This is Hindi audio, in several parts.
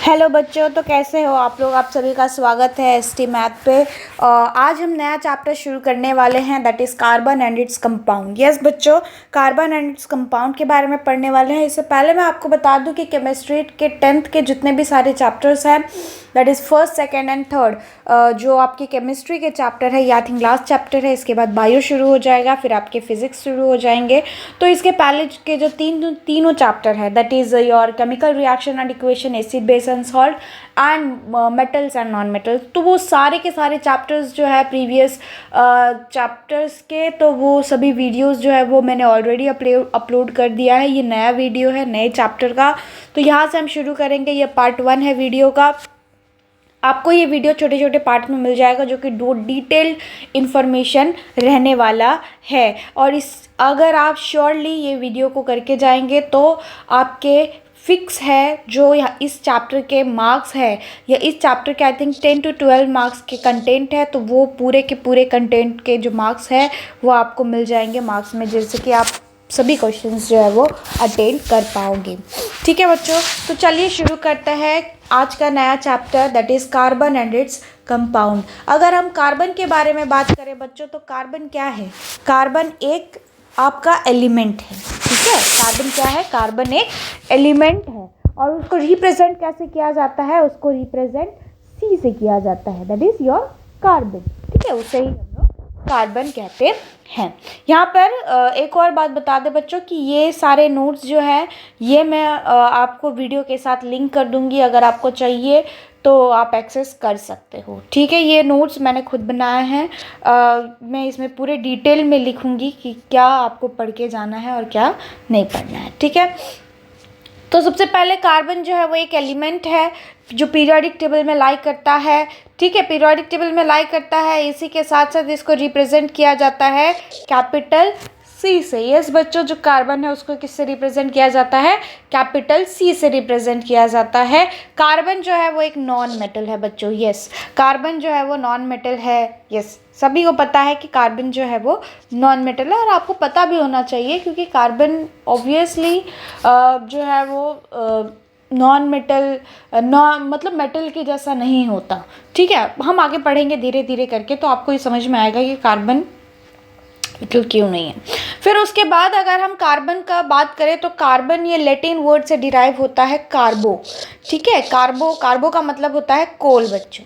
हेलो बच्चों, तो कैसे हो आप लोग। आप सभी का स्वागत है एसटी मैथ पे। आज हम नया चैप्टर शुरू करने वाले हैं, that is carbon and its compound. Yes बच्चों, कार्बन एंड इट्स कंपाउंड के बारे में पढ़ने वाले हैं। इससे पहले मैं आपको बता दूं कि केमिस्ट्री के 10th के जितने भी सारे चैप्टर्स हैं, that is first, second and third, जो आपकी केमिस्ट्री के चैप्टर है, या थिंक लास्ट चैप्टर है, इसके बाद बायो शुरू हो जाएगा, फिर आपके फिजिक्स शुरू हो जाएंगे। तो इसके पहले के जो तीनों चैप्टर है, that is your chemical reaction and equation, acid base and salt, and metals and non metals, तो वो सारे के सारे चैप्टर्स जो है प्रीवियस चैप्टर्स के, तो वो सभी वीडियोस जो है वो मैंने ऑलरेडी अपलोड कर दिया है। ये नया वीडियो है नए चैप्टर का, तो यहाँ से हम शुरू करेंगे। ये पार्ट 1 है वीडियो का। आपको ये वीडियो छोटे छोटे पार्ट में मिल जाएगा, जो कि दो डिटेल्ड इन्फॉर्मेशन रहने वाला है। और अगर आप श्योरली ये वीडियो को करके जाएंगे तो आपके फिक्स है जो इस चैप्टर के मार्क्स है, या इस चैप्टर के आई थिंक 10 to 12 मार्क्स के कंटेंट है, तो वो पूरे के पूरे कंटेंट के जो मार्क्स है वो आपको मिल जाएंगे मार्क्स में, जैसे कि आप सभी क्वेश्चंस जो है वो अटेंड कर पाओगे। ठीक है बच्चों, तो चलिए शुरू करते हैं आज का नया chapter, that is carbon and its compound. अगर हम कार्बन के बारे में बात करें बच्चों, तो कार्बन क्या है? कार्बन एक आपका एलिमेंट है। ठीक है, कार्बन क्या है? कार्बन एक एलिमेंट है, और उसको रिप्रेजेंट कैसे किया जाता है? उसको रिप्रेजेंट सी से किया जाता है, दैट इज़ योर कार्बन। ठीक है, उसे ही हम लोग कार्बन कहते हैं। यहाँ पर एक और बात बता दें बच्चों कि ये सारे नोट्स जो है ये मैं आपको वीडियो के साथ लिंक कर दूँगी, अगर आपको चाहिए तो आप एक्सेस कर सकते हो। ठीक है, ये नोट्स मैंने खुद बनाए हैं। मैं इसमें पूरे डिटेल में लिखूँगी कि क्या आपको पढ़ के जाना है और क्या नहीं पढ़ना है। ठीक है, तो सबसे पहले कार्बन जो है वो एक एलिमेंट है जो पीरियोडिक टेबल में लाई करता है। ठीक है, पीरियोडिक टेबल में लाई करता है, इसी के साथ साथ इसको रिप्रेजेंट किया जाता है कैपिटल सी से। यस बच्चों, जो कार्बन है उसको किससे रिप्रेजेंट किया जाता है? कैपिटल सी से रिप्रेजेंट किया जाता है। कार्बन जो है वो एक नॉन मेटल है बच्चों। यस, कार्बन जो है वो नॉन मेटल है। यस, सभी को पता है कि कार्बन जो है वो नॉन मेटल है, और आपको पता भी होना चाहिए, क्योंकि कार्बन ऑब्वियसली जो है वो नॉन मेटल मतलब मेटल के जैसा नहीं होता। ठीक है, हम आगे पढ़ेंगे धीरे धीरे करके, तो आपको ये समझ में आएगा कि कार्बन मेटल क्यों नहीं है। फिर उसके बाद अगर हम कार्बन का बात करें, तो कार्बन ये लैटिन वर्ड से डिराइव होता है कार्बो। ठीक है, कार्बो का मतलब होता है कोल बच्चों।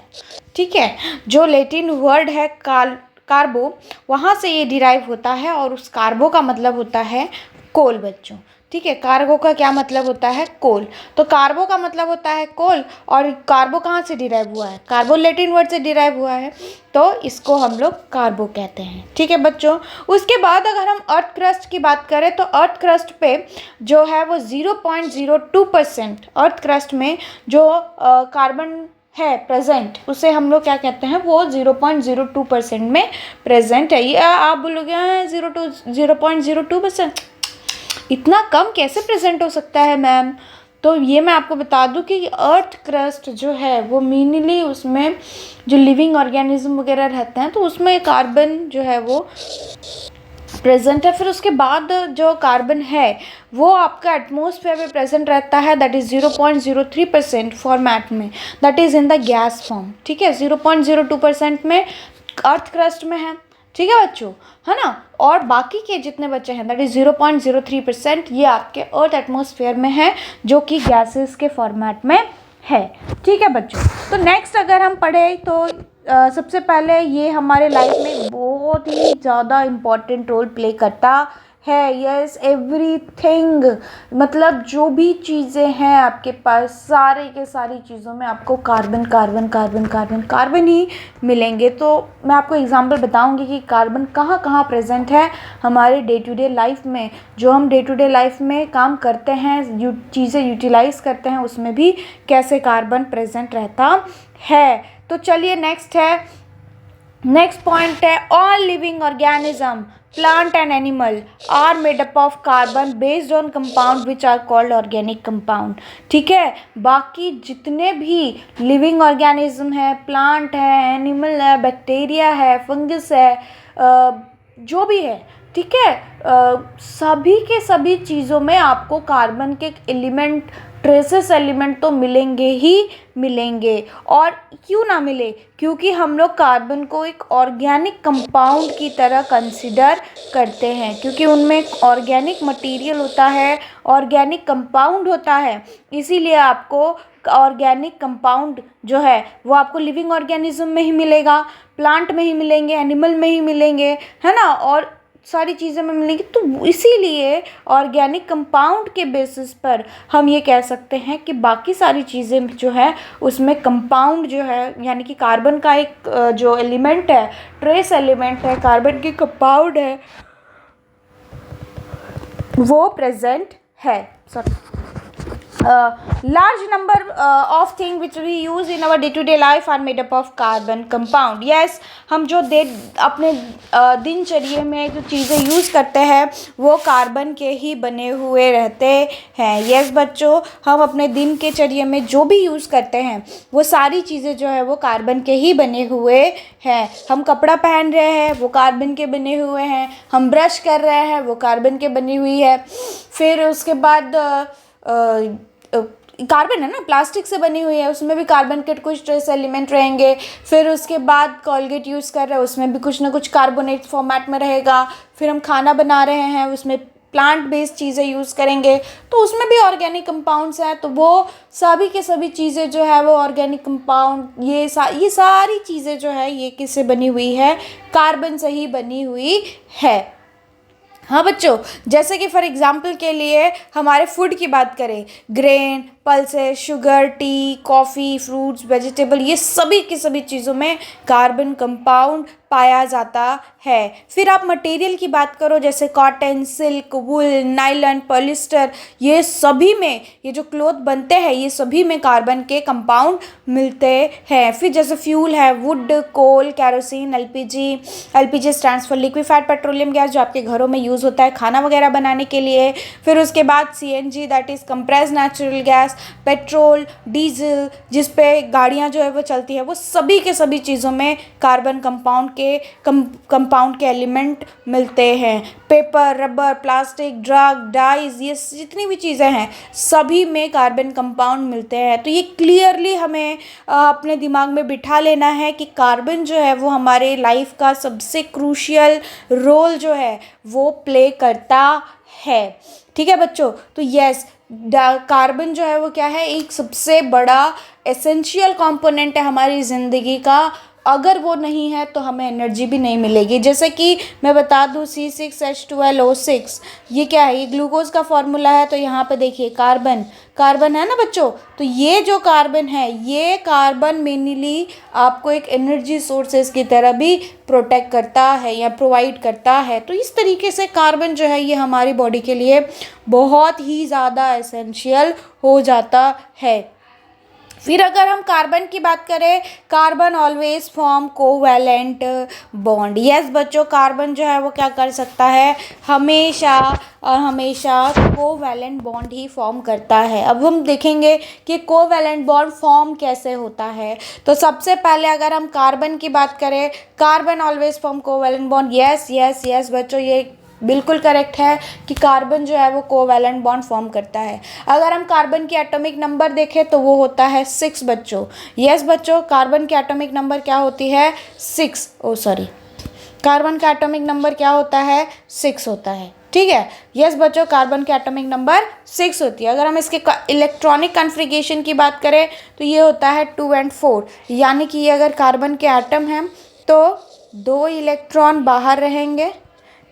ठीक है, जो लैटिन वर्ड है कार्बो, वहाँ से ये डिराइव होता है, और उस कार्बो का मतलब होता है कोल बच्चों। ठीक है, कार्बो का क्या मतलब होता है? कोल। तो कार्बो का मतलब होता है कोल, और कार्बो कहाँ से डिराइव हुआ है? कार्बो लैटिन वर्ड से डिराइव हुआ है, तो इसको हम लोग कार्बो कहते हैं। ठीक है बच्चों, उसके बाद अगर हम अर्थ क्रस्ट की बात करें, तो अर्थ क्रस्ट पे जो है वो 0.02% अर्थ क्रस्ट में जो कार्बन है प्रेजेंट, उसे हम लोग क्या कहते हैं? वो 0.02% में प्रेजेंट है। ये आप बोलोगे 0.02%, इतना कम कैसे प्रेजेंट हो सकता है मैम? तो ये मैं आपको बता दूं कि अर्थ क्रस्ट जो है वो मेनली उसमें जो लिविंग ऑर्गेनिज्म वगैरह रहते हैं, तो उसमें कार्बन जो है वो प्रेजेंट है। फिर उसके बाद जो कार्बन है वो आपका एटमॉस्फेयर में प्रेजेंट रहता है, दैट इज़ 0.03% फॉर्मेट में, that is in the gas form. ठीक है, 0.02% में अर्थ क्रस्ट में है। ठीक है बच्चों, है ना? और बाकी के जितने बच्चे हैं, दैट इज़ 0.03%, ये आपके अर्थ एटमॉस्फेयर में है, जो कि गैसेस के फॉर्मेट में है। ठीक है बच्चों, तो नेक्स्ट अगर हम पढ़े, तो सबसे पहले ये हमारे लाइफ में बहुत ही ज़्यादा इम्पॉर्टेंट रोल प्ले करता है। यस, एवरीथिंग, मतलब जो भी चीज़ें हैं आपके पास, सारे के सारी चीज़ों में आपको carbon carbon carbon carbon carbon ही मिलेंगे। तो मैं आपको एग्जांपल बताऊंगी कि कार्बन कहाँ कहाँ प्रेजेंट है हमारे डे टू डे लाइफ में। जो हम डे टू डे लाइफ में काम करते हैं, चीज़ें यूटिलाइज करते हैं, उसमें भी कैसे कार्बन प्रेजेंट रहता है। तो चलिए नेक्स्ट पॉइंट है, all living organism, plant and animal are made up of carbon based on compound which are called organic compound। ठीक है, बाकी जितने भी लिविंग ऑर्गेनिज्म है, प्लांट है, एनिमल है, बैक्टीरिया है, फंगस है, जो भी है, ठीक है, सभी के सभी चीज़ों में आपको कार्बन के एलिमेंट ट्रेसेस एलिमेंट तो मिलेंगे ही मिलेंगे। और क्यों ना मिले, क्योंकि हम लोग कार्बन को एक ऑर्गेनिक कंपाउंड की तरह कंसिडर करते हैं, क्योंकि उनमें ऑर्गेनिक मटेरियल होता है, ऑर्गेनिक कंपाउंड होता है। इसीलिए आपको ऑर्गेनिक कंपाउंड जो है वो आपको लिविंग ऑर्गेनिज्म में ही मिलेगा, प्लांट में ही मिलेंगे, एनिमल में ही मिलेंगे, है ना, और सारी चीज़ें में मिलेंगी। तो इसीलिए ऑर्गेनिक कंपाउंड के बेसिस पर हम ये कह सकते हैं कि बाकी सारी चीज़ें जो है उसमें कंपाउंड जो है, यानी कि कार्बन का एक जो एलिमेंट है, ट्रेस एलिमेंट है, कार्बन की कंपाउंड है, वो प्रेजेंट है। Sorry, large number of things which we use in our day to day life are made up of carbon compound. Yes, हम जो अपने दिनचर्या में जो चीज़ें यूज़ करते हैं वो कार्बन के ही बने हुए रहते हैं। यस बच्चों, हम अपने दिन के चर्या में जो भी यूज़ करते हैं वो सारी चीज़ें जो है वो कार्बन के ही बने हुए हैं। हम कपड़ा पहन रहे हैं वो कार्बन के बने हुए हैं, हम ब्रश कर रहे हैं वो कार्बन के बनी हुई है। फिर उसके बाद कार्बन है ना, प्लास्टिक से बनी हुई है, उसमें भी कार्बन के कुछ ट्रेस एलिमेंट रहेंगे। फिर उसके बाद कॉलगेट यूज़ कर रहे हैं, उसमें भी कुछ ना कुछ कार्बोनेट फॉर्मेट में रहेगा। फिर हम खाना बना रहे हैं, उसमें प्लांट बेस्ड चीज़ें यूज़ करेंगे, तो उसमें भी ऑर्गेनिक कंपाउंड्स हैं। तो वो सभी के सभी चीज़ें जो है वो ऑर्गेनिक कंपाउंड, ये सारी चीज़ें जो है ये किससे बनी हुई है, कार्बन से ही बनी हुई है। हाँ बच्चों, जैसे कि फॉर एग्जांपल के लिए हमारे फूड की बात करें, grain, pulses, sugar, T, coffee, fruits, vegetable, ये सभी की सभी चीज़ों में कार्बन कंपाउंड पाया जाता है। फिर आप मटेरियल की बात करो, जैसे कॉटन, सिल्क, वुल, नायलॉन, पॉलिस्टर, ये सभी में, ये जो क्लॉथ बनते हैं ये सभी में कार्बन के कंपाउंड मिलते हैं। फिर जैसे फ्यूल है, wood, coal, kerosene, LPG stands for liquefied petroleum gas, जो आपके घरों में यूज़ होता है खाना वगैरह बनाने के लिए। फिर उसके बाद CNG, that is compressed natural gas, petrol, diesel, जिस पे गाड़ियाँ जो है वो चलती है, वो सभी के सभी चीज़ों में कार्बन कंपाउंड के एलिमेंट मिलते हैं। Paper, rubber, plastic, drug, dyes, ये जितनी भी चीज़ें हैं सभी में कार्बन कंपाउंड मिलते हैं। तो ये क्लियरली हमें अपने दिमाग में बिठा लेना है कि कार्बन जो है वो हमारे लाइफ का सबसे क्रूशियल रोल जो है वो प्ले करता है। ठीक है बच्चों, तो यस, कार्बन जो है वो क्या है, एक सबसे बड़ा एसेंशियल कंपोनेंट है हमारी ज़िंदगी का। अगर वो नहीं है तो हमें एनर्जी भी नहीं मिलेगी। जैसे कि मैं बता दूँ C6H12O6, ये क्या है, ये ग्लूकोज का फॉर्मूला है। तो यहाँ पे देखिए कार्बन है ना बच्चों, तो ये जो कार्बन है, ये कार्बन मेनली आपको एक एनर्जी सोर्सेज की तरह भी प्रोटेक्ट करता है या प्रोवाइड करता है। तो इस तरीके से कार्बन जो है ये हमारी बॉडी के लिए बहुत ही ज़्यादा एसेंशियल हो जाता है। फिर अगर हम कार्बन की बात करें, carbon always form covalent bond. Yes बच्चों, कार्बन जो है वो क्या कर सकता है, हमेशा कोवैलेंट बॉन्ड ही फॉर्म करता है। अब हम देखेंगे कि कोवैलेंट बॉन्ड फॉर्म कैसे होता है। तो सबसे पहले अगर हम कार्बन की बात करें, carbon always form covalent bond. Yes बच्चों, ये बिल्कुल करेक्ट है कि कार्बन जो है वो कोवैलेंट बॉन्ड फॉर्म करता है। अगर हम कार्बन की एटॉमिक नंबर देखें तो वो होता है 6 बच्चों। यस बच्चों, कार्बन की एटॉमिक नंबर क्या होती है, 6। कार्बन का एटॉमिक नंबर क्या होता है, 6 होता है। ठीक है, यस बच्चों, कार्बन के एटॉमिक नंबर 6 होती है। अगर हम इसके इलेक्ट्रॉनिक कॉन्फ़िगरेशन की बात करें तो ये होता है 2 और 4, यानी कि ये अगर कार्बन के एटम हैं तो 2 इलेक्ट्रॉन बाहर रहेंगे,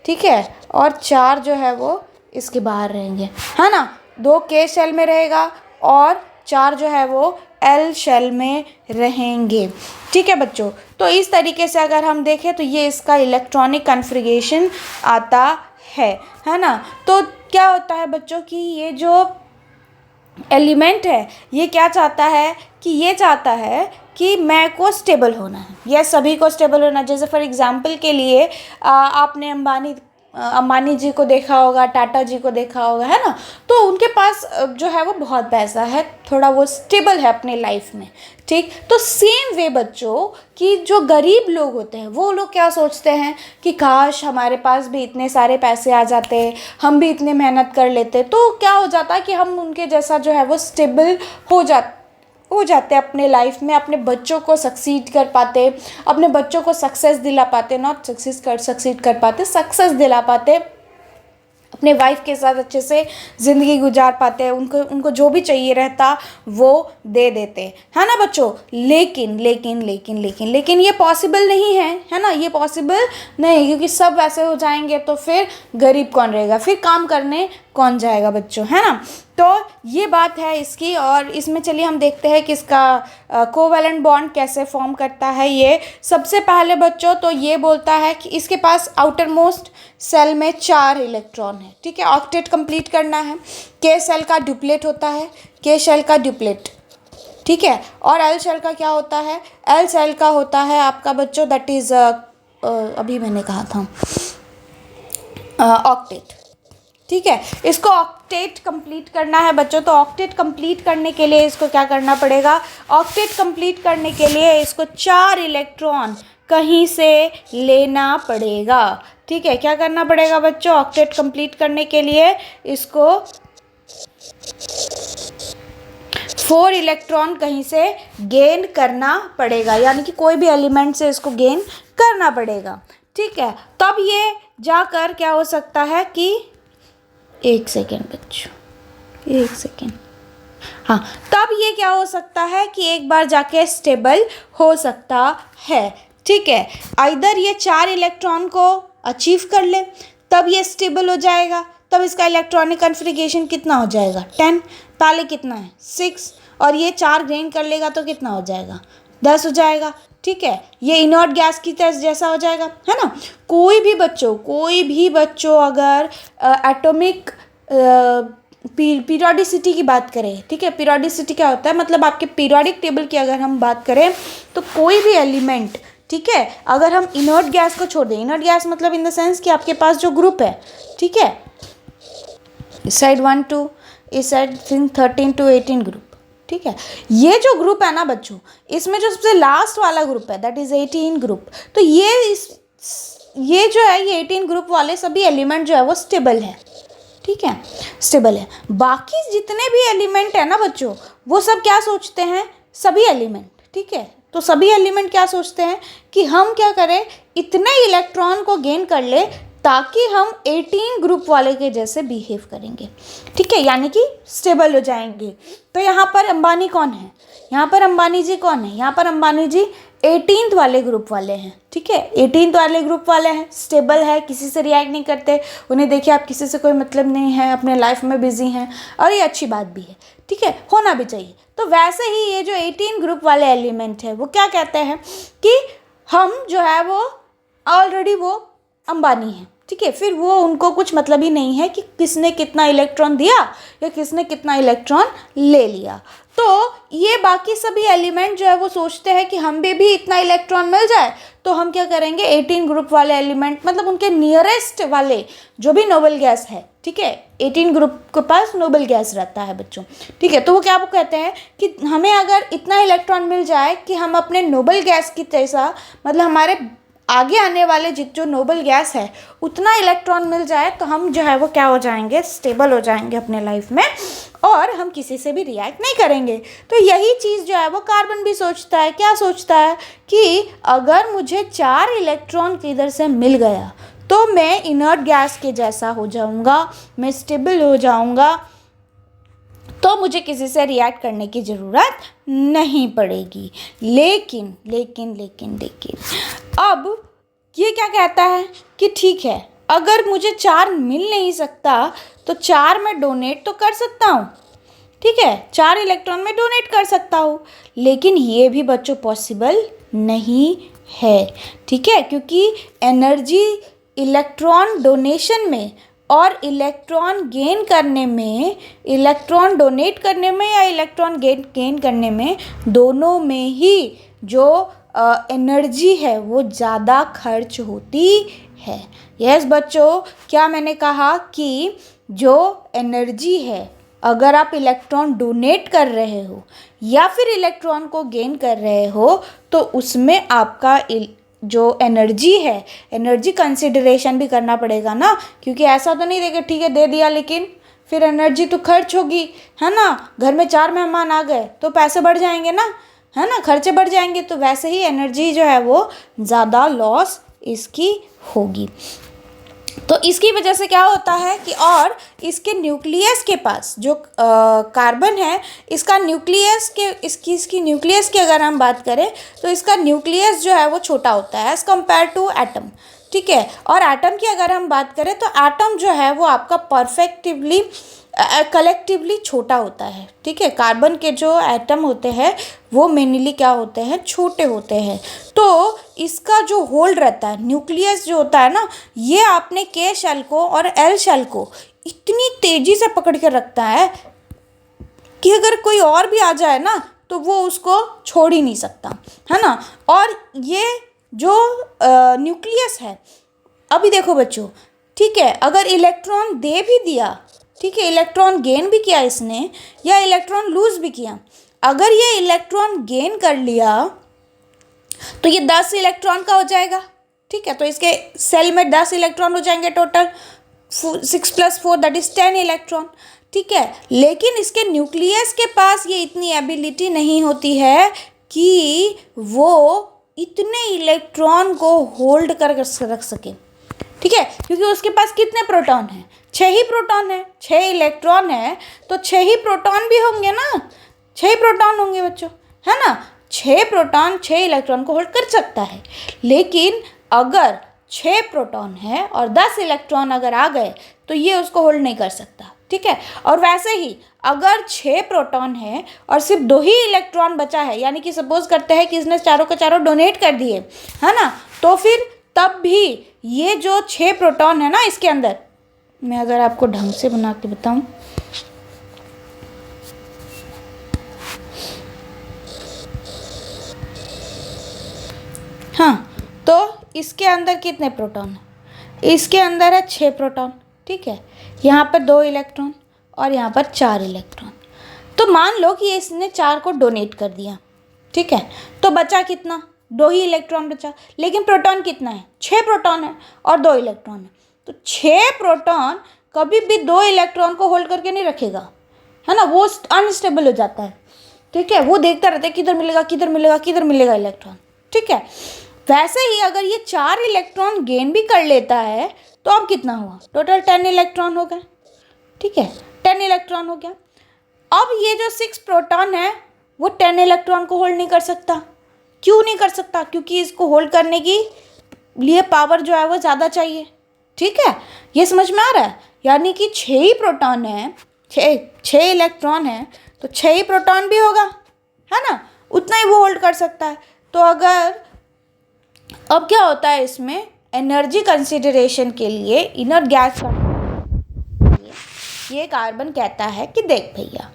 ठीक है, और 4 जो है वो इसके बाहर रहेंगे, है ना। 2 K शेल में रहेगा और 4 जो है वो L शेल में रहेंगे। ठीक है बच्चों, तो इस तरीके से अगर हम देखें तो ये इसका इलेक्ट्रॉनिक कॉन्फ़िगरेशन आता है ना। तो क्या होता है बच्चों कि ये जो एलिमेंट है ये क्या चाहता है कि ये चाहता है कि मैं को स्टेबल होना है, या सभी को स्टेबल होना। जैसे फॉर एग्जांपल के लिए आपने अंबानी जी को देखा होगा, टाटा जी को देखा होगा, है ना। तो उनके पास जो है वो बहुत पैसा है, थोड़ा वो स्टेबल है अपने लाइफ में, ठीक। तो सेम वे बच्चों कि जो गरीब लोग होते हैं वो लोग क्या सोचते हैं कि काश हमारे पास भी इतने सारे पैसे आ जाते, हम भी इतने मेहनत कर लेते, तो क्या हो जाता है कि हम उनके जैसा जो है वो स्टेबल हो जाते अपने लाइफ में, अपने बच्चों को सक्सीड कर पाते, अपने बच्चों को सक्सेस दिला पाते, नॉट सक्सीड कर पाते, सक्सेस दिला पाते, अपने वाइफ के साथ अच्छे से ज़िंदगी गुजार पाते हैं, उनको जो भी चाहिए रहता वो दे देते, है ना बच्चों। लेकिन लेकिन लेकिन लेकिन लेकिन ये पॉसिबल नहीं है ना, ये पॉसिबल नहीं, क्योंकि सब वैसे हो जाएंगे तो फिर गरीब कौन रहेगा, फिर काम करने कौन जाएगा बच्चों, है ना। तो ये बात है इसकी। और इसमें चलिए हम देखते हैं कि इसका कोवैलेंट बॉन्ड कैसे फॉर्म करता है। ये सबसे पहले बच्चों तो ये बोलता है कि इसके पास आउटर मोस्ट सेल में 4 इलेक्ट्रॉन है, ठीक है। ऑक्टेट कंप्लीट करना है। के सेल का डुप्लेट होता है, के सेल का डुप्लेट, ठीक है। और एल सेल का क्या होता है, एल सेल का होता है आपका बच्चों दैट इज़ अभी मैंने कहा था ऑक्टेट, ठीक है। इसको ऑक्टेट कंप्लीट करना है बच्चों। तो ऑक्टेट कंप्लीट करने के लिए इसको क्या करना पड़ेगा, ऑक्टेट कंप्लीट करने के लिए इसको 4 इलेक्ट्रॉन कहीं से लेना पड़ेगा, ठीक है। क्या करना पड़ेगा बच्चों, ऑक्टेट कंप्लीट करने के लिए इसको 4 इलेक्ट्रॉन कहीं से गेन करना पड़ेगा, यानी कि कोई भी एलिमेंट से इसको गेन करना पड़ेगा, ठीक है। तब ये जाकर क्या हो सकता है कि 1 सेकेंड बच्चों, 1 सेकेंड, हाँ, तब ये क्या हो सकता है कि एक बार जाके स्टेबल हो सकता है, ठीक है। आइदर ये 4 इलेक्ट्रॉन को अचीव कर ले तब ये स्टेबल हो जाएगा, तब इसका इलेक्ट्रॉनिक कन्फिगरेशन कितना हो जाएगा 10, पहले कितना है 6, और ये 4 गेन कर लेगा तो कितना हो जाएगा 10 हो जाएगा, ठीक है। ये इनर्ट गैस की टेस्ट जैसा हो जाएगा, है ना। कोई भी बच्चों अगर एटॉमिक पीरियोडिसिटी की बात करें, ठीक है। पीरियोडिसिटी क्या होता है, मतलब आपके पीरियोडिक टेबल की अगर हम बात करें तो कोई भी एलिमेंट, ठीक है, अगर हम इनर्ट गैस को छोड़ दें, इनर्ट गैस मतलब इन द सेंस कि आपके पास जो ग्रुप है, ठीक है, इस साइड 1 2, इस साइड 13 to 18 ग्रुप, ठीक है। ये जो ग्रुप है ना बच्चों, इसमें जो सबसे लास्ट वाला ग्रुप है दैट इज़ 18 ग्रुप। तो ये जो है ये 18 ग्रुप वाले सभी एलिमेंट जो है वो स्टेबल है, ठीक है, स्टेबल है। बाकी जितने भी एलिमेंट है ना बच्चों, वो सब क्या सोचते हैं, सभी एलिमेंट, ठीक है। तो सभी एलिमेंट क्या सोचते हैं कि हम क्या करें, इतने इलेक्ट्रॉन को गेन कर ले ताकि हम 18 ग्रुप वाले के जैसे बिहेव करेंगे, ठीक है, यानी कि स्टेबल हो जाएंगे। तो यहाँ पर अंबानी कौन है, यहाँ पर अंबानी जी कौन है, यहाँ पर अंबानी जी 18th वाले ग्रुप वाले हैं, ठीक है, 18th वाले ग्रुप वाले हैं, स्टेबल है, किसी से रिएक्ट नहीं करते, उन्हें देखिए आप किसी से कोई मतलब नहीं है, अपने लाइफ में बिजी हैं, और ये अच्छी बात भी है, ठीक है, होना भी चाहिए। तो वैसे ही ये जो 18 ग्रुप वाले एलिमेंट है वो क्या कहते हैं कि हम जो है वो ऑलरेडी वो अंबानी हैं, ठीक है। फिर वो उनको कुछ मतलब ही नहीं है कि किसने कितना इलेक्ट्रॉन दिया या किसने कितना इलेक्ट्रॉन ले लिया। तो ये बाकी सभी एलिमेंट जो है वो सोचते हैं कि हम भी इतना इलेक्ट्रॉन मिल जाए तो हम क्या करेंगे, 18 ग्रुप वाले एलिमेंट मतलब उनके नियरेस्ट वाले जो भी नोबल गैस है, ठीक है, 18 ग्रुप के पास नोबल गैस रहता है बच्चों, ठीक है। तो वो क्या कहते हैं कि हमें अगर इतना इलेक्ट्रॉन मिल जाए कि हम अपने नोबल गैस की जैसा, मतलब हमारे आगे आने वाले जो नोबल गैस है उतना इलेक्ट्रॉन मिल जाए तो हम जो है वो क्या हो जाएंगे, स्टेबल हो जाएंगे अपने लाइफ में, और हम किसी से भी रिएक्ट नहीं करेंगे। तो यही चीज़ जो है वो कार्बन भी सोचता है। क्या सोचता है कि अगर मुझे 4 इलेक्ट्रॉन किधर से मिल गया तो मैं इनर्ट गैस के जैसा हो जाऊंगा, मैं स्टेबल हो जाऊंगा, तो मुझे किसी से रिएक्ट करने की ज़रूरत नहीं पड़ेगी। लेकिन लेकिन लेकिन लेकिन अब ये क्या कहता है कि ठीक है, अगर मुझे 4 मिल नहीं सकता तो 4 मैं डोनेट तो कर सकता हूँ, ठीक है, 4 इलेक्ट्रॉन में डोनेट कर सकता हूँ, लेकिन ये भी बच्चों पॉसिबल नहीं है, ठीक है, क्योंकि एनर्जी इलेक्ट्रॉन डोनेशन में और इलेक्ट्रॉन गेन करने में, इलेक्ट्रॉन डोनेट करने में या इलेक्ट्रॉन गेन करने में, दोनों में ही जो एनर्जी है वो ज़्यादा खर्च होती है। यस बच्चों, क्या मैंने कहा कि जो एनर्जी है, अगर आप इलेक्ट्रॉन डोनेट कर रहे हो या फिर इलेक्ट्रॉन को गेन कर रहे हो तो उसमें आपका जो एनर्जी है, एनर्जी कंसिडरेशन भी करना पड़ेगा ना, क्योंकि ऐसा तो नहीं देगा ठीक है दे दिया लेकिन फिर एनर्जी तो खर्च होगी, है ना। घर में 4 मेहमान आ गए तो पैसे बढ़ जाएंगे ना, है ना, खर्चे बढ़ जाएंगे। तो वैसे ही एनर्जी जो है वो ज़्यादा लॉस इसकी होगी। तो इसकी वजह से क्या होता है कि और इसके न्यूक्लियस के पास जो कार्बन है, इसका न्यूक्लियस के इसकी न्यूक्लियस की अगर हम बात करें तो इसका न्यूक्लियस जो है वो छोटा होता है एज़ कम्पेयर टू एटम, ठीक है। और एटम की अगर हम बात करें तो एटम जो है वो आपका परफेक्टिवली कलेक्टिवली छोटा होता है, ठीक है। कार्बन के जो एटम होते हैं वो मेनली क्या होते हैं, छोटे होते हैं। तो इसका जो होल्ड रहता है, न्यूक्लियस जो होता है ना, ये आपने के शेल को और एल शेल को इतनी तेज़ी से पकड़ के रखता है कि अगर कोई और भी आ जाए ना तो वो उसको छोड़ ही नहीं सकता, है ना। और ये जो न्यूक्लियस है, अभी देखो बच्चों, ठीक है, अगर इलेक्ट्रॉन दे भी दिया, ठीक है, इलेक्ट्रॉन गेन भी किया इसने या इलेक्ट्रॉन लूज भी किया, अगर ये इलेक्ट्रॉन गेन कर लिया तो ये 10 इलेक्ट्रॉन का हो जाएगा, ठीक है। तो इसके सेल में 10 इलेक्ट्रॉन हो जाएंगे टोटल, 6 + 4 दैट इज 10 इलेक्ट्रॉन, ठीक है। लेकिन इसके न्यूक्लियस के पास ये इतनी एबिलिटी नहीं होती है कि वो इतने इलेक्ट्रॉन को होल्ड कर रख सके, ठीक है, क्योंकि उसके पास कितने प्रोटॉन हैं, 6 ही प्रोटॉन है, 6 इलेक्ट्रॉन है तो 6 ही प्रोटॉन भी होंगे ना, 6 ही प्रोटॉन होंगे बच्चों, है ना। 6 प्रोटॉन 6 इलेक्ट्रॉन को होल्ड कर सकता है। लेकिन अगर 6 प्रोटॉन है और 10 इलेक्ट्रॉन अगर आ गए तो ये उसको होल्ड नहीं कर सकता, ठीक है। और वैसे ही अगर 6 प्रोटॉन है और सिर्फ 2 ही इलेक्ट्रॉन बचा है, यानी कि सपोज करते हैं कि इसने चारों के चारों डोनेट कर दिए, है ना, तो फिर तब भी ये जो 6 प्रोटॉन है ना इसके अंदर, मैं अगर आपको ढंग से बना के बताऊं, हाँ, तो इसके अंदर कितने प्रोटॉन है, इसके अंदर है 6 प्रोटॉन, ठीक है। यहाँ पर 2 इलेक्ट्रॉन और यहाँ पर 4 इलेक्ट्रॉन। तो मान लो कि इसने 4 को डोनेट कर दिया, ठीक है, तो बचा कितना, 2 ही इलेक्ट्रॉन बचा। लेकिन प्रोटॉन कितना है, 6 प्रोटॉन है और 2 इलेक्ट्रॉन है। तो 6 प्रोटॉन कभी भी 2 इलेक्ट्रॉन को होल्ड करके नहीं रखेगा, है ना, वो अनस्टेबल हो जाता है, ठीक है। वो देखता रहता है किधर मिलेगा किधर मिलेगा किधर मिलेगा इलेक्ट्रॉन, ठीक है। वैसे ही अगर ये 4 इलेक्ट्रॉन गेन भी कर लेता है तो अब कितना हुआ, टोटल 10 इलेक्ट्रॉन हो गए, ठीक है, 10 इलेक्ट्रॉन हो गया। अब ये जो 6 प्रोटॉन है वो 10 इलेक्ट्रॉन को होल्ड नहीं कर सकता। क्यों नहीं कर सकता, क्योंकि इसको होल्ड करने की लिए पावर जो है वो ज़्यादा चाहिए, ठीक है। ये समझ में आ रहा है, यानी कि 6 ही प्रोटॉन है, 6 इलेक्ट्रॉन है तो 6 ही प्रोटॉन भी होगा, है ना, उतना ही वो होल्ड कर सकता है। तो अगर अब क्या होता है इसमें, एनर्जी कंसिडरेशन के लिए इनर्ट गैस का ये कार्बन कहता है कि देख भैया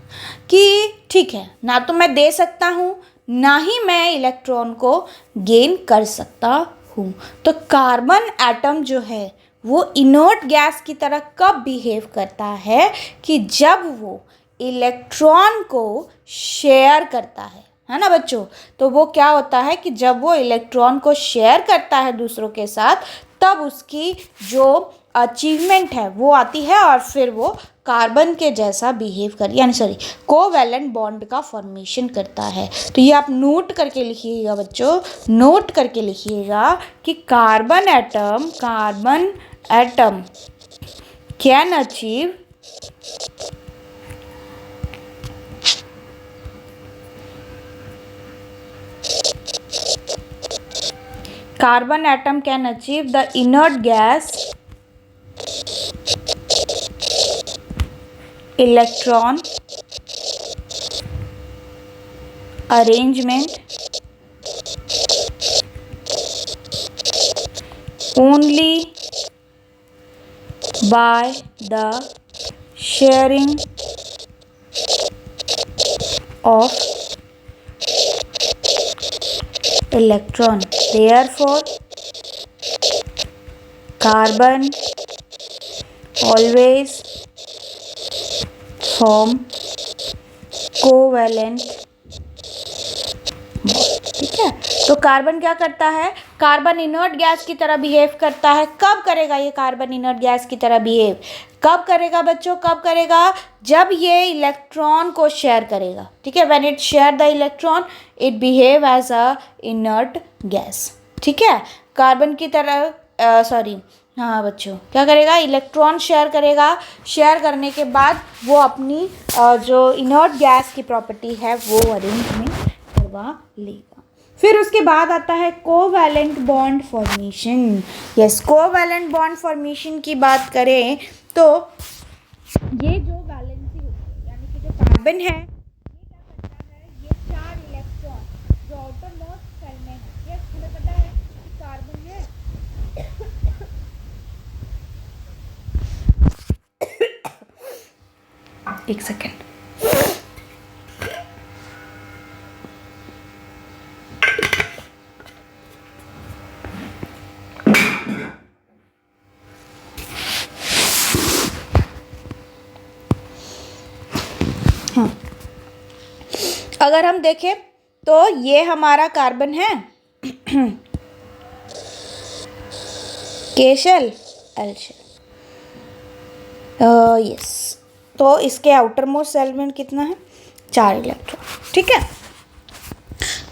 कि ठीक है, ना तो मैं दे सकता हूँ ना ही मैं इलेक्ट्रॉन को गेन कर सकता हूँ। तो कार्बन एटम जो है वो इनर्ट गैस की तरह कब बिहेव करता है कि जब वो इलेक्ट्रॉन को शेयर करता है ना बच्चों। तो वो क्या होता है कि जब वो इलेक्ट्रॉन को शेयर करता है दूसरों के साथ, तब उसकी जो अचीवमेंट है वो आती है और फिर वो कार्बन के जैसा बिहेव कर, यानी कोवैलेंट बॉन्ड का फॉर्मेशन करता है। तो ये आप नोट करके लिखिएगा बच्चों, नोट करके लिखिएगा कि carbon atom can achieve the inert gas electron arrangement only by the sharing of electron. Therefore carbon always form covalent bond. ठीक है, तो कार्बन क्या करता है, कार्बन इनर्ट गैस की तरह बिहेव करता है। कब करेगा ये कार्बन इनर्ट गैस की तरह बिहेव, कब करेगा बच्चों, कब करेगा, जब ये इलेक्ट्रॉन को शेयर करेगा। ठीक है, when it share the electron it behave as a inert gas. ठीक है, कार्बन की तरह हाँ बच्चों, क्या करेगा, इलेक्ट्रॉन शेयर करेगा, शेयर करने के बाद वो अपनी जो इनर्ट गैस की प्रॉपर्टी है वो अरेंजमेंट करवा लेगा। फिर उसके बाद आता है covalent bond formation. Yes, covalent bond formation की बात करें तो ये जो वैलेंसी होती है, यानी कि जो कार्बन है, ये क्या करता है, ये 4 इलेक्ट्रॉन जो आउटर मोस्ट सेल में है, ये हमें पता है कि कार्बन है एक सेकेंड। हाँ, अगर हम देखें तो ये हमारा कार्बन है के शेल एल शेल। यस, तो इसके आउटर मोस्ट सेल में कितना है, 4 इलेक्ट्रॉन। ठीक है,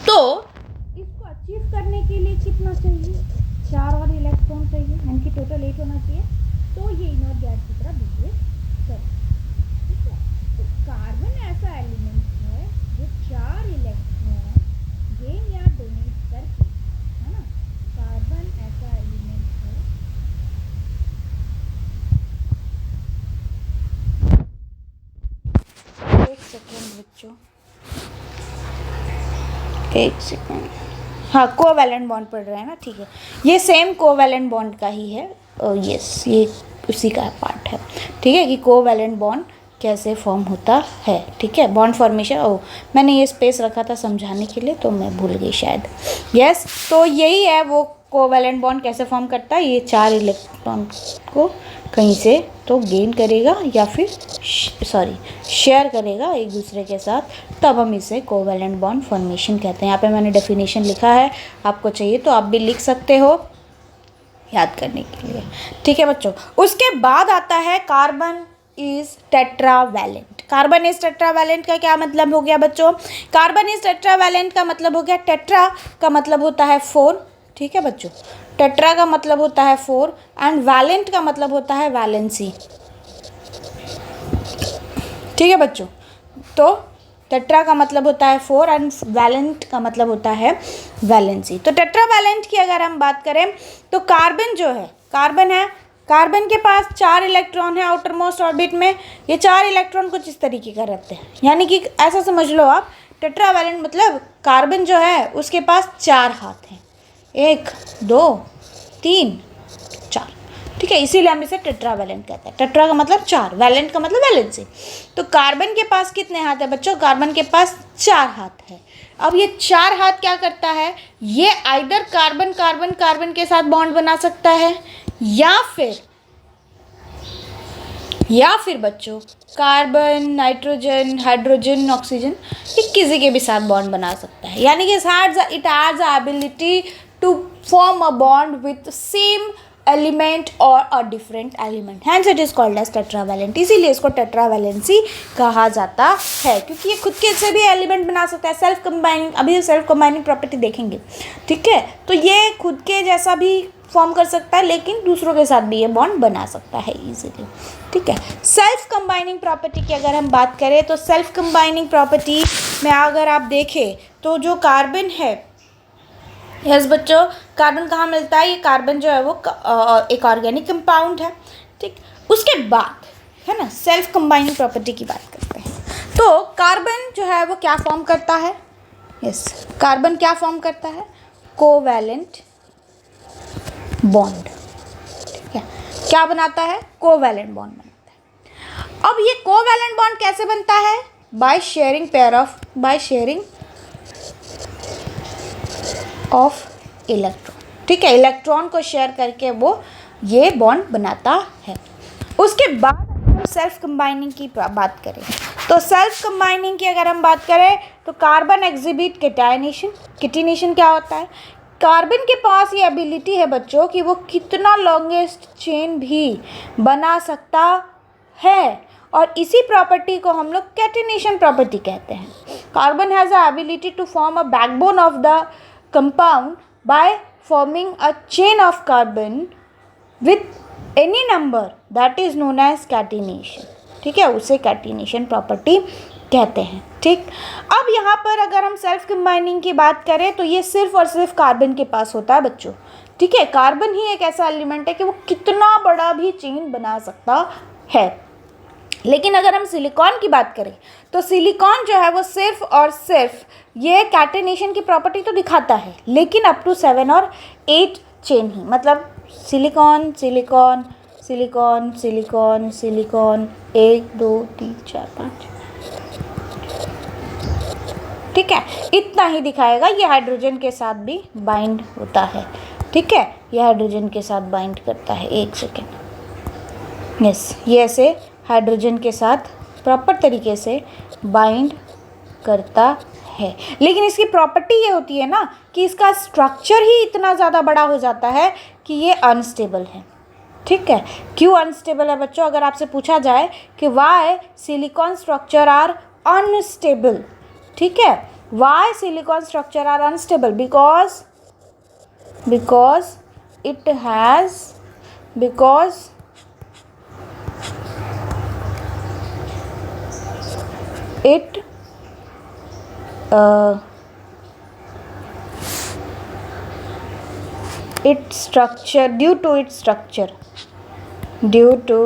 तो इसको अचीव करने के लिए कितना चाहिए, 4 और इलेक्ट्रॉन चाहिए, यानी कि टोटल 8 होना चाहिए। तो ये इनर्ट गैस की तरह बिहेव करेगा। ठीक है, तो कार्बन ऐसा एलिमेंट है जो 4 इलेक्ट्रॉन गेन या डोनेट करके, है ना, कार्बन ऐसा एलिमेंट है एक सेकेंड बच्चों, एक सेकेंड, हाँ कोवैलेंट बॉन्ड पढ़ रहे हैं ना, ठीक है, ये सेम कोवैलेंट बॉन्ड का ही है। यस, ये उसी का पार्ट है। ठीक है, कि कोवैलेंट बॉन्ड कैसे फॉर्म होता है। ठीक है, बॉन्ड फॉर्मेशन, मैंने ये स्पेस रखा था समझाने के लिए तो मैं भूल गई शायद। यस, तो यही है वो कोवैलेंट बॉन्ड कैसे फॉर्म करता है, ये 4 इलेक्ट्रॉन को कहीं से तो गेन करेगा या फिर शेयर करेगा एक दूसरे के साथ, तब हम इसे कोवैलेंट बॉन्ड फॉर्मेशन कहते हैं। यहाँ पे मैंने डेफिनेशन लिखा है, आपको चाहिए तो आप भी लिख सकते हो याद करने के लिए। ठीक है बच्चों, उसके बाद आता है carbon is tetravalent. Carbon is tetravalent का क्या मतलब हो गया बच्चों, कार्बन इज टेट्रावैलेंट का मतलब हो गया, टेट्रा का मतलब होता है 4। ठीक है बच्चों, टेट्रा का मतलब होता है 4 एंड वैलेंट का मतलब होता है वैलेंसी। ठीक है बच्चों, तो टेट्रा का मतलब होता है 4 एंड वैलेंट का मतलब होता है वैलेंसी। तो टेट्रावैलेंट की अगर हम बात करें तो कार्बन जो है, कार्बन है, कार्बन के पास 4 इलेक्ट्रॉन है आउटर मोस्ट ऑर्बिट में। ये 4 इलेक्ट्रॉन कुछ इस तरीके का रहते हैं, यानी कि ऐसा समझ लो आप, टेट्रावैलेंट मतलब कार्बन जो है उसके पास 4 हाथ हैं, 1 2 3 4। ठीक है, इसीलिए हम इसे टेट्रावैलेंट कहते हैं। टेट्रा का मतलब 4, वैलेंट का मतलब वैलेंसी। तो कार्बन के पास कितने हाथ है बच्चों, कार्बन के पास 4 हाथ है। अब ये 4 हाथ क्या करता है, ये आइदर कार्बन कार्बन कार्बन के साथ बॉन्ड बना सकता है या फिर बच्चों कार्बन नाइट्रोजन हाइड्रोजन ऑक्सीजन, ये किसी के भी साथ बॉन्ड बना सकता है। यानी कि it has the ability to form a bond with same element और a different element, hence it is called as tetravalent. इसीलिए इसको टेट्रावैलेंसी कहा जाता है, क्योंकि ये खुद के से भी एलिमेंट बना सकता है, सेल्फ कंबाइनिंग, अभी सेल्फ कंबाइनिंग प्रॉपर्टी देखेंगे। ठीक है, तो ये खुद के जैसा भी फॉर्म कर सकता है, लेकिन दूसरों के साथ भी ये बॉन्ड बना सकता है इजीली। ठीक है, सेल्फ कंबाइनिंग प्रॉपर्टी की अगर हम बात करें तो सेल्फ कंबाइनिंग प्रॉपर्टी में अगर आप देखें तो जो कार्बन है, यस बच्चों, कार्बन कहाँ मिलता है, ये कार्बन जो है वो एक ऑर्गेनिक कंपाउंड है। ठीक, उसके बाद है ना सेल्फ कंबाइनिंग प्रॉपर्टी की बात करते हैं। तो कार्बन जो है वो क्या फॉर्म करता है, यस कार्बन क्या फॉर्म करता है, कोवैलेंट बॉन्ड। ठीक है, क्या बनाता है, कोवैलेंट बॉन्ड बनाता है। अब ये कोवैलेंट बॉन्ड कैसे बनता है, बाय शेयरिंग ऑफ इलेक्ट्रॉन। ठीक है, इलेक्ट्रॉन को शेयर करके वो ये बॉन्ड बनाता है। उसके बाद हम सेल्फ कंबाइनिंग की बात करें तो सेल्फ कंबाइनिंग की अगर हम बात करें तो कार्बन एग्जिबिट केटाइनेशन। केटिनेशन क्या होता है? कार्बन के पास ये एबिलिटी है बच्चों कि वो कितना लॉन्गेस्ट चेन भी बना सकता है, और इसी प्रॉपर्टी को हम लोग कैटिनेशन प्रॉपर्टी कहते हैं। Carbon has a ability to form a backbone of the compound by forming a chain of carbon with any number, that is known as catenation. ठीक है, उसे कैटिनेशन प्रॉपर्टी कहते हैं। ठीक, अब यहाँ पर अगर हम सेल्फ कंबाइनिंग की बात करें तो ये सिर्फ और सिर्फ कार्बन के पास होता है बच्चों। ठीक है, कार्बन ही एक ऐसा एलिमेंट है कि वो कितना बड़ा भी चेन बना सकता है। लेकिन अगर हम सिलिकॉन की बात करें तो सिलिकॉन जो है वो सिर्फ और सिर्फ ये कैटिनेशन की प्रॉपर्टी तो दिखाता है, लेकिन अप टू 7 और 8 चेन ही, मतलब silicon silicon silicon silicon silicon 1 2 3 4 5, ठीक है, इतना ही दिखाएगा। ये हाइड्रोजन के साथ भी बाइंड होता है। ठीक है, ये हाइड्रोजन के साथ बाइंड करता है। 1 सेकेंड, यस, ये ऐसे हाइड्रोजन के साथ प्रॉपर तरीके से बाइंड करता है। लेकिन इसकी प्रॉपर्टी ये होती है ना कि इसका स्ट्रक्चर ही इतना ज़्यादा बड़ा हो जाता है कि ये अनस्टेबल है। ठीक है, क्यों अनस्टेबल है बच्चों? अगर आपसे पूछा जाए कि why silicon structure are unstable, ठीक है, why silicon structure are unstable? Because it has it its structure due to its structure due to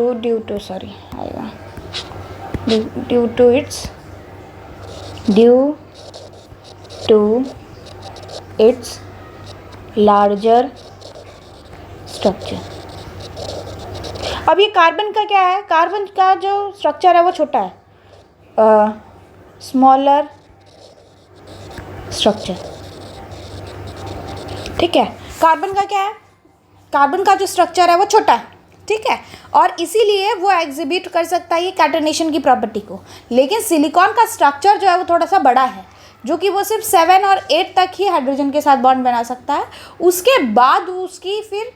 its larger structure। अब ये कार्बन का क्या है? कार्बन का जो स्ट्रक्चर है वो छोटा है, स्मॉलर स्ट्रक्चर। ठीक है, कार्बन का क्या है? कार्बन का जो स्ट्रक्चर है वो छोटा है। ठीक है, और इसीलिए वो एग्जिबिट कर सकता है ये कैटिनेशन की प्रॉपर्टी को। लेकिन सिलिकॉन का स्ट्रक्चर जो है वो थोड़ा सा बड़ा है, जो कि वो सिर्फ 7 और 8 तक ही हाइड्रोजन के साथ बॉन्ड बना सकता है। उसके बाद उसकी फिर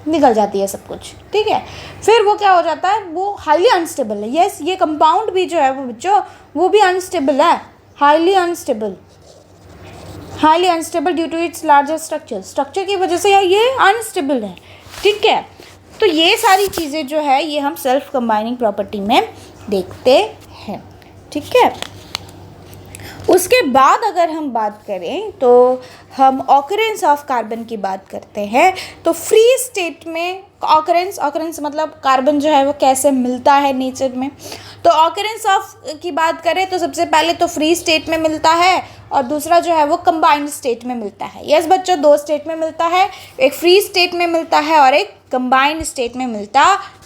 निकल जाती है सब कुछ। ठीक है, फिर वो क्या हो जाता है, वो हाईली अनस्टेबल है। यस, ये कंपाउंड भी जो है वो बच्चों वो भी अनस्टेबल है, highly unstable due to its larger structure की वजह से ये अनस्टेबल है। ठीक है, तो ये सारी चीज़ें जो है ये हम सेल्फ कंबाइनिंग प्रॉपर्टी में देखते हैं। ठीक है, उसके बाद अगर हम बात करें तो हम ऑकरेंस ऑफ कार्बन की बात करते हैं। तो फ्री स्टेट में ऑकरेंस मतलब कार्बन जो है वो कैसे मिलता है नेचर में। तो ऑकरेंस ऑफ की बात करें तो सबसे पहले तो फ्री स्टेट में मिलता है, और दूसरा जो है वो कंबाइंड स्टेट में मिलता है। यस बच्चों, 2 स्टेट में मिलता है, एक फ्री स्टेट में मिलता है और एक कंबाइंड स्टेट में मिलता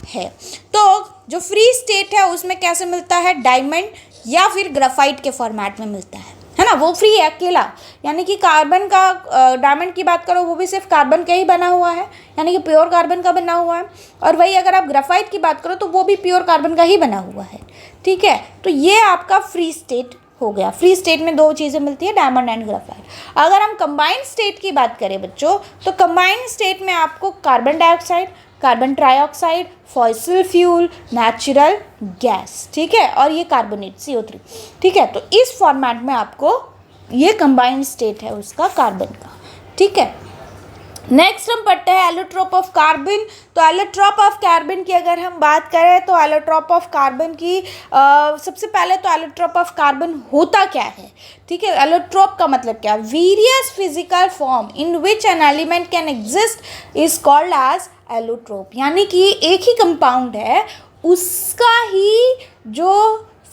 है। तो जो फ्री स्टेट है उसमें कैसे मिलता है? डायमंड या फिर ग्राफाइट के फॉर्मेट में मिलता है ना, वो फ्री है अकेला। यानी कि कार्बन का डायमंड की बात करो वो भी सिर्फ कार्बन का ही बना हुआ है, यानी कि प्योर कार्बन का बना हुआ है। और वही अगर आप ग्राफाइट की बात करो तो वो भी प्योर कार्बन का ही बना हुआ है। ठीक है, तो ये आपका फ्री स्टेट हो गया। फ्री स्टेट में 2 चीज़ें मिलती है, डायमंड एंड ग्राफाइट। अगर हम कंबाइंड स्टेट की बात करें बच्चों तो कंबाइंड स्टेट में आपको carbon dioxide, carbon trioxide, fossil fuel, natural gas, ठीक है, और ये कार्बोनेट CO3। ठीक है, तो इस फॉर्मेट में आपको ये कंबाइंड स्टेट है उसका कार्बन का। ठीक है, नेक्स्ट हम पढ़ते हैं एलोट्रोप ऑफ कार्बन। तो एलोट्रोप ऑफ कार्बन की अगर हम बात करें तो एलोट्रोप ऑफ कार्बन की सबसे पहले तो एलोट्रोप ऑफ कार्बन होता क्या है? ठीक है, एलोट्रोप का मतलब क्या? Various physical form in which an element can exist is called as allotrope. यानी कि एक ही कंपाउंड है, उसका ही जो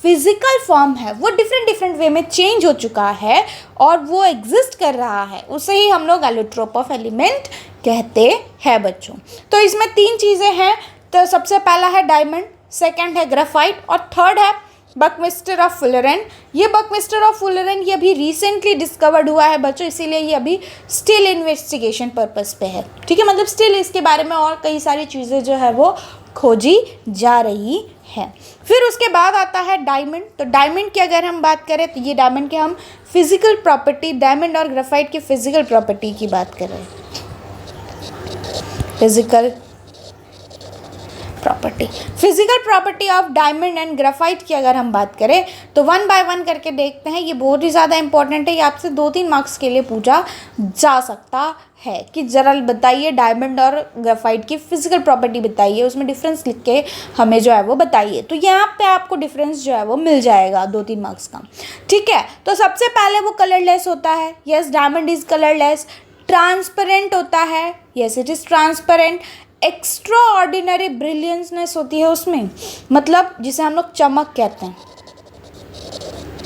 फिजिकल फॉर्म है वो डिफरेंट वे में चेंज हो चुका है और वो एग्जिस्ट कर रहा है, उसे ही हम लोग एलोट्रोप ऑफ एलिमेंट कहते हैं बच्चों। तो इसमें 3 चीज़ें हैं। तो सबसे पहला है डायमंड, सेकंड है ग्राफाइट और थर्ड है बकमिस्टर ऑफ फुलरन। ये बकमिस्टर ऑफ फुलरन ये अभी रिसेंटली डिस्कवर्ड हुआ है बच्चों, इसीलिए ये अभी स्टिल इन्वेस्टिगेशन पर्पस पे है। ठीक है, मतलब स्टिल इसके बारे में और कई सारी चीज़ें जो है वो खोजी जा रही है। फिर उसके बाद आता है डायमंड। तो डायमंड की अगर हम बात करें तो ये डायमंड के हम फिजिकल प्रॉपर्टी, डायमंड और ग्रेफाइट की फिजिकल प्रॉपर्टी की बात कर रहे हैं। Physical property of diamond and graphite की अगर हम बात करें तो वन बाय वन करके देखते हैं। ये बहुत ही ज़्यादा इंपॉर्टेंट है, ये आपसे 2-3 मार्क्स के लिए पूछा जा सकता है कि ज़रा बताइए डायमंड और ग्रेफाइट की फिजिकल प्रॉपर्टी बताइए, उसमें डिफरेंस लिख के हमें जो है वो बताइए। तो यहाँ पे आपको डिफरेंस जो है वो मिल जाएगा 2-3 मार्क्स का। ठीक है, तो सबसे पहले वो कलरलेस होता है। Yes, diamond is colourless. Transparent होता है। Yes, it is transparent. Extraordinary brillianceness होती है उसमें, मतलब जिसे हम लोग चमक कहते हैं।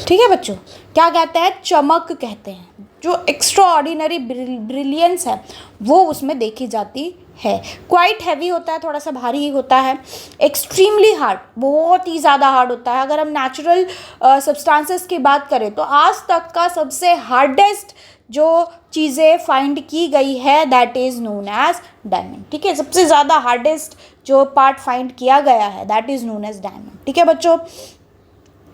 ठीक है बच्चों, क्या कहते हैं? चमक कहते हैं। जो एक्स्ट्रा ऑर्डिनरी ब्रिलियंस है वो उसमें देखी जाती है। क्वाइट हैवी होता है, थोड़ा सा भारी ही होता है। एक्सट्रीमली हार्ड, बहुत ही ज़्यादा हार्ड होता है। अगर हम नेचुरल सब्सटेंसेस की बात करें तो आज तक का सबसे हार्डेस्ट जो चीज़ें फाइंड की गई है that is known as diamond. ठीक है, सबसे ज़्यादा हार्डेस्ट जो पार्ट फाइंड किया गया है that is known as diamond. ठीक है बच्चों,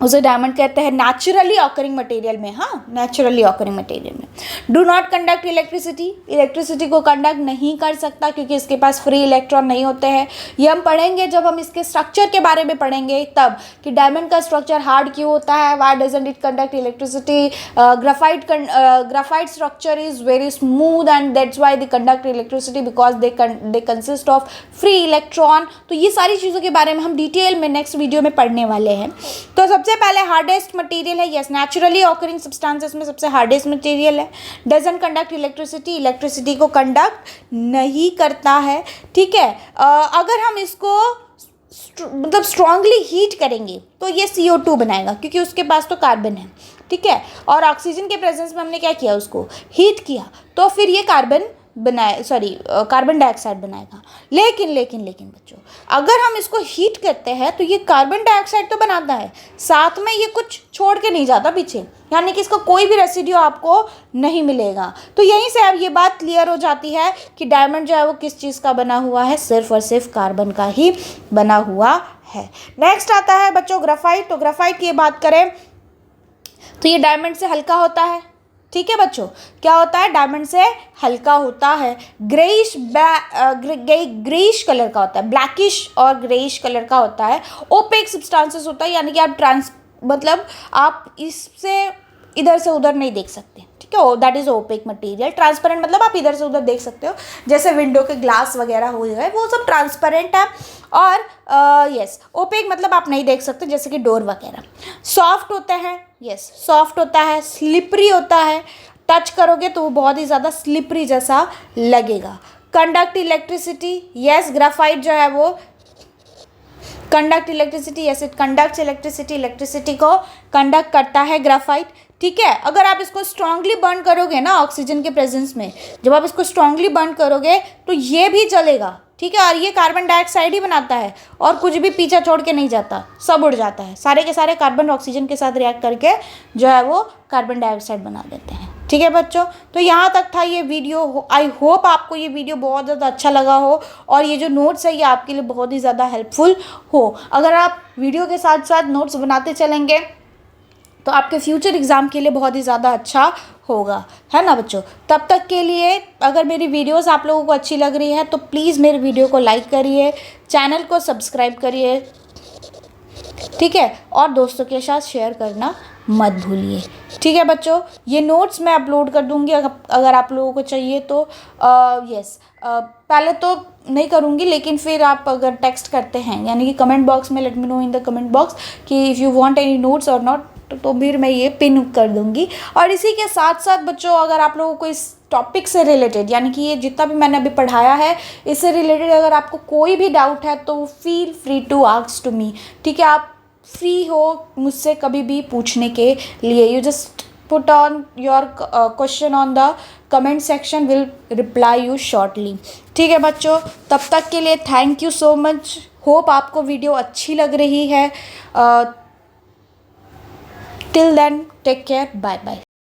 उसे डायमंड कहते हैं नेचुरली ऑकरिंग मटेरियल में। हाँ, नेचुरली ऑकरिंग मटेरियल में। Do not conduct electricity, electricity को कंडक्ट नहीं कर सकता क्योंकि इसके पास फ्री इलेक्ट्रॉन नहीं होते हैं। ये हम पढ़ेंगे जब हम इसके स्ट्रक्चर के बारे में पढ़ेंगे तब, कि डायमंड का स्ट्रक्चर हार्ड क्यों होता है, why doesn't it conduct electricity. Graphite structure is very smooth and that's why they conduct electricity because they consist of free electron. तो ये सारी चीज़ों के बारे में हम डिटेल में नेक्स्ट वीडियो में पढ़ने वाले हैं। तो सबसे पहले हार्डेस्ट मटेरियल है। यस, नेचुरली ऑकरिंग सब्सटेंसेस में सबसे हार्डेस्ट मटेरियल है। डजंट कंडक्ट इलेक्ट्रिसिटी, इलेक्ट्रिसिटी को कंडक्ट नहीं करता है। ठीक है, अगर हम इसको मतलब स्ट्रांगली हीट करेंगे तो ये CO2 बनाएगा क्योंकि उसके पास तो कार्बन है। ठीक है, और ऑक्सीजन के प्रेजेंस में हमने क्या किया, उसको हीट किया, तो फिर ये कार्बन डाइऑक्साइड बनाएगा। लेकिन बच्चों, अगर हम इसको हीट करते हैं तो ये कार्बन डाइऑक्साइड तो बनाता है, साथ में ये कुछ छोड़ के नहीं जाता पीछे, यानी कि इसका कोई भी रेसिड्यू आपको नहीं मिलेगा। तो यहीं से अब ये बात क्लियर हो जाती है कि डायमंड जो है वो किस चीज़ का बना हुआ है, सिर्फ और सिर्फ कार्बन का ही बना हुआ है। नेक्स्ट आता है बच्चों ग्रेफाइट। तो ग्रेफाइट की बात करें तो ये डायमंड से हल्का होता है। ठीक है बच्चों, क्या होता है? डायमंड से हल्का होता है। ग्रेइश कलर का होता है, ब्लैकिश और ग्रेइश कलर का होता है। ओपेक सब्सटेंसेस होता है, यानी कि आप इससे इधर से उधर नहीं देख सकते। ठीक है, that is opaque material. Transparent मतलब आप इधर से उधर देख सकते हो, जैसे विंडो के ग्लास वगैरह हो गए, वो सब ट्रांसपेरेंट है। और यस, ओपेक मतलब आप नहीं देख सकते, जैसे कि डोर वगैरह। सॉफ्ट होते हैं। यस, सॉफ्ट होता है। स्लिपरी होता है, टच करोगे तो वो बहुत ही ज़्यादा स्लिपरी जैसा लगेगा। Conduct electricity. यस, ग्रेफाइट जो है वो conduct electricity. Yes, it conducts electricity, electricity को कंडक्ट करता है ग्रेफाइट। ठीक है, अगर आप इसको स्ट्रांगली बर्न करोगे ना ऑक्सीजन के प्रेजेंस में, जब आप इसको स्ट्रांगली बर्न करोगे तो ये भी जलेगा। ठीक है, और ये कार्बन डाइऑक्साइड ही बनाता है और कुछ भी पीछा छोड़ के नहीं जाता, सब उड़ जाता है। सारे के सारे कार्बन ऑक्सीजन के साथ रिएक्ट करके जो है वो कार्बन डाइऑक्साइड बना देते हैं। ठीक है बच्चों, तो यहाँ तक था ये वीडियो। आई होप आपको ये वीडियो बहुत ज़्यादा अच्छा लगा हो और ये जो नोट्स है ये आपके लिए बहुत ही ज़्यादा हेल्पफुल हो। अगर आप वीडियो के साथ साथ नोट्स बनाते चलेंगे तो आपके फ्यूचर एग्ज़ाम के लिए बहुत ही ज़्यादा अच्छा होगा, है ना बच्चों। तब तक के लिए अगर मेरी वीडियोस आप लोगों को अच्छी लग रही है तो प्लीज़ मेरे वीडियो को लाइक करिए, चैनल को सब्सक्राइब करिए। ठीक है, और दोस्तों के साथ शेयर करना मत भूलिए। ठीक है बच्चों, ये नोट्स मैं अपलोड कर दूँगी अगर आप लोगों को चाहिए तो। यस, पहले तो नहीं करूँगी, लेकिन फिर आप अगर टेक्स्ट करते हैं, यानी कि कमेंट बॉक्स में let me know in the comment box कि if you want any notes और नॉट, तो फिर मैं ये पिन कर दूँगी। और इसी के साथ साथ बच्चों, अगर आप लोगों को इस टॉपिक से रिलेटेड, यानी कि ये जितना भी मैंने अभी पढ़ाया है इससे रिलेटेड अगर आपको कोई भी डाउट है तो feel free to ask to me. ठीक है, आप फ्री हो मुझसे कभी भी पूछने के लिए। You just put on your question on the comment section, will reply you shortly. ठीक है बच्चों, तब तक के लिए thank you so much. Hope आपको वीडियो अच्छी लग रही है। Till then take care, bye bye.